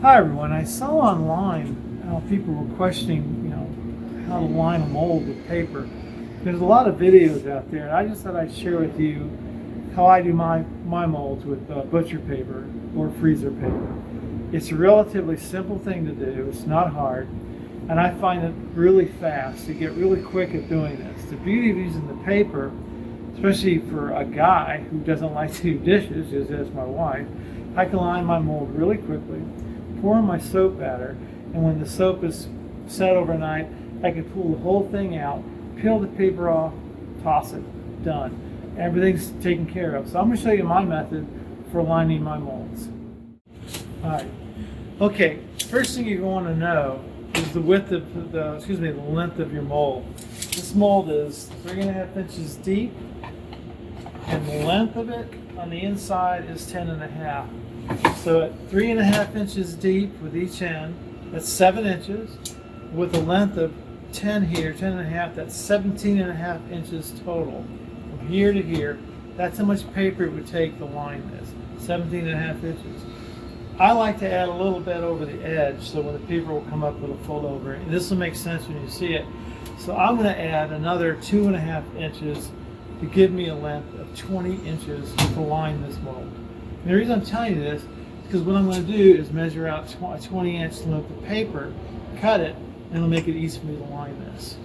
Hi everyone. I saw online how people were questioning, how to line a mold with paper. There's a lot of videos out there, and I just thought I'd share with you how I do my molds with butcher paper or freezer paper. It's a relatively simple thing to do. It's not hard, and I find it really fast. You get really quick at doing this. The beauty of using the paper, especially for a guy who doesn't like to do dishes, as my wife, I can line my mold really quickly, pour in my soap batter, and when the soap is set overnight, I can pull the whole thing out, peel the paper off, toss it, done. Everything's taken care of. So I'm going to show you my method for lining my molds. Alright, okay, first thing you want to know is the width of the length of your mold. This mold is 3.5 inches deep, and the length of it on the inside is 10.5. So at 3.5 inches deep with each end, that's 7 inches. With a length of 10 here, 10.5, that's 17.5 inches total. From here to here, that's how much paper it would take to line this, 17.5 inches. I like to add a little bit over the edge so when the paper will come up, it'll fold over. And this will make sense when you see it. So I'm going to add another 2.5 inches to give me a length of 20 inches to line this mold. And the reason I'm telling you this is because what I'm going to do is measure out a 20-inch length of paper, cut it, and it'll make it easy for me to line this.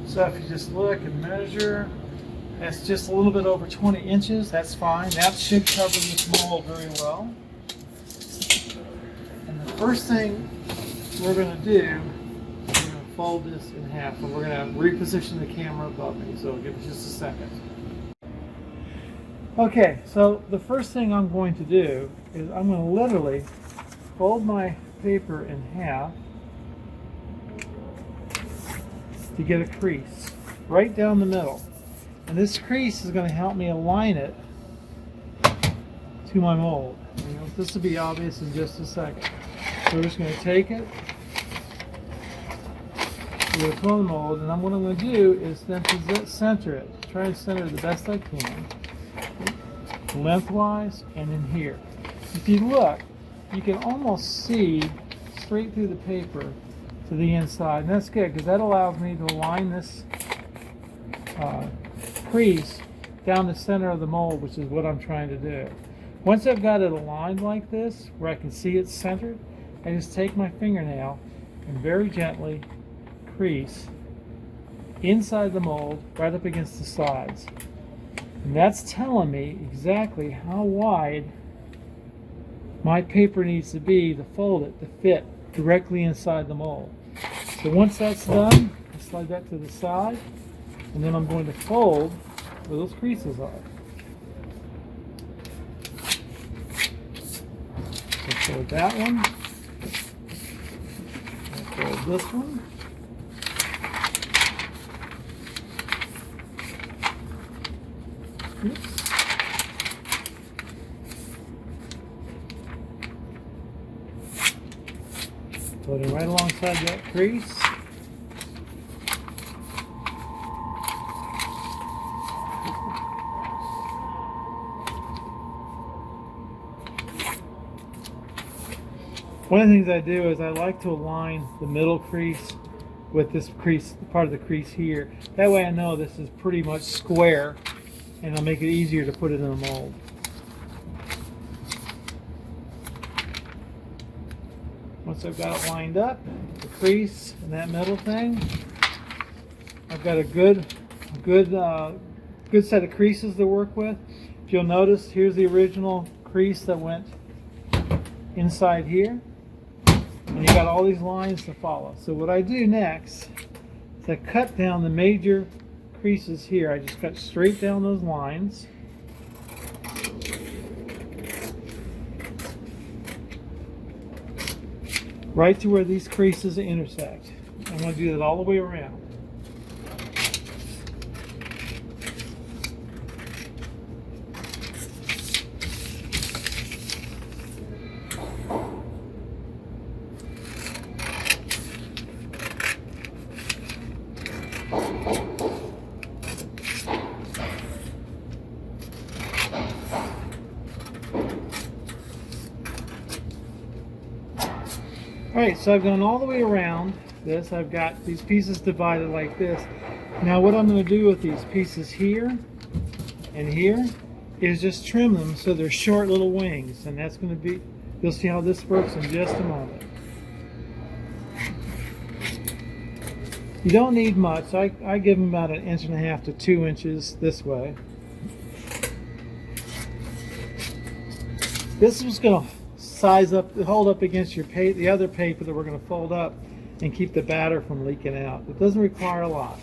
So if you just look and measure, that's just a little bit over 20 inches. That's fine. That should cover this mold very well. And the first thing we're going to do, we're going to fold this in half, and we're going to reposition the camera above me. So give it just a second. Okay, so the first thing I'm going to do is I'm going to literally fold my paper in half to get a crease right down the middle, and this crease is going to help me align it to my mold. This will be obvious in just a second. So we're just going to take it, we're going to put on the mold, and what I'm going to do is then center it. Try and center it the best I can, lengthwise and in here. If you look, you can almost see straight through the paper to the inside, and that's good because that allows me to align this crease down the center of the mold, which is what I'm trying to do. Once I've got it aligned like this, where I can see it centered, I just take my fingernail and very gently crease inside the mold right up against the sides. And that's telling me exactly how wide my paper needs to be to fold it to fit directly inside the mold. So once that's done, I slide that to the side, and then I'm going to fold where those creases are. So fold that one, and fold this one. Oops. Put it right alongside that crease. One of the things I do is I like to align the middle crease with this crease, part of the crease here. That way I know this is pretty much square, and it'll make it easier to put it in the mold. Once I've got it lined up, the crease and that middle thing, I've got a good set of creases to work with. If you'll notice, here's the original crease that went inside here, and you got all these lines to follow. So what I do next is I cut down the major creases here. I just cut straight down those lines. Right to where these creases intersect. I'm going to do that all the way around. Alright, so I've gone all the way around this. I've got these pieces divided like this. Now what I'm going to do with these pieces here and here is just trim them so they're short little wings, and that's going to be, you'll see how this works in just a moment. You don't need much. I give them about 1.5 inches to 2 inches this way. This is going to size up, hold up against your the other paper that we're going to fold up and keep the batter from leaking out. It doesn't require a lot.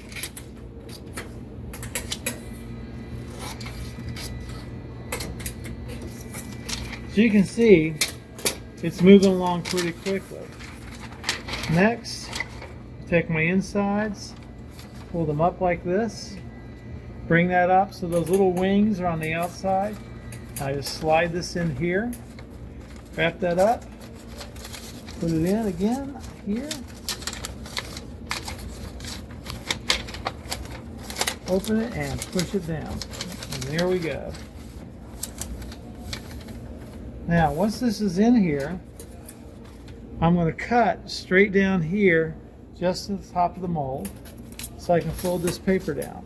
So you can see it's moving along pretty quickly. Next, take my insides, pull them up like this, bring that up so those little wings are on the outside. I just slide this in here, wrap that up, put it in again here, open it and push it down, and there we go. Now once this is in here, I'm going to cut straight down here just to the top of the mold so I can fold this paper down.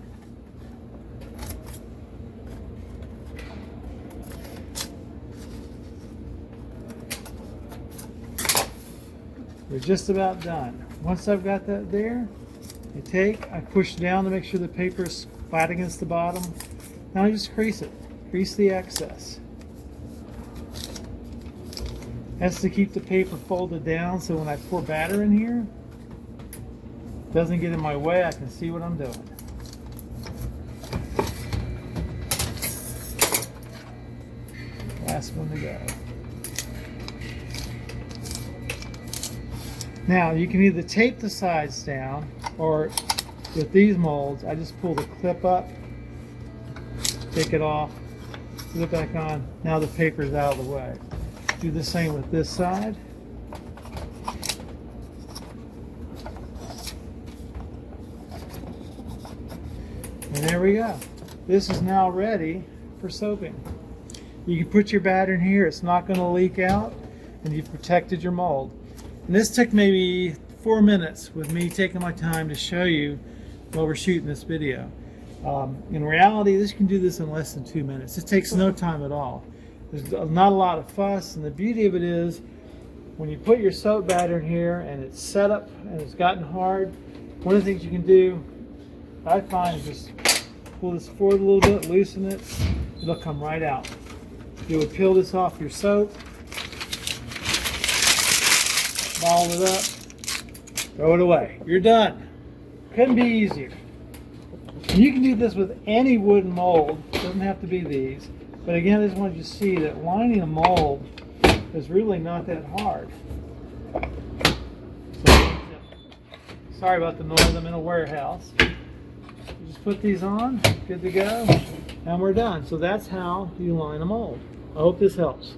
We're just about done. Once I've got that there, I push down to make sure the paper is flat against the bottom. Now I just crease it. Crease the excess. That's to keep the paper folded down so when I pour batter in here, it doesn't get in my way. I can see what I'm doing. Last one to go. Now you can either tape the sides down, or with these molds, I just pull the clip up, take it off, put it back on. Now the paper is out of the way. Do the same with this side. And there we go. This is now ready for soaping. You can put your batter in here. It's not going to leak out, and you've protected your mold. And this took maybe 4 minutes with me taking my time to show you while we're shooting this video. In reality, you can do this in less than 2 minutes. It takes no time at all. There's not a lot of fuss, and the beauty of it is when you put your soap batter in here and it's set up and it's gotten hard, one of the things you can do, I find, is just pull this forward a little bit, loosen it, it'll come right out. You would peel this off your soap, ball it up, throw it away. You're done. Couldn't be easier. You can do this with any wooden mold. It doesn't have to be these. But again, I just wanted you to see that lining a mold is really not that hard. So, sorry about the noise. I'm in a warehouse. You just put these on, good to go, and we're done. So that's how you line a mold. I hope this helps.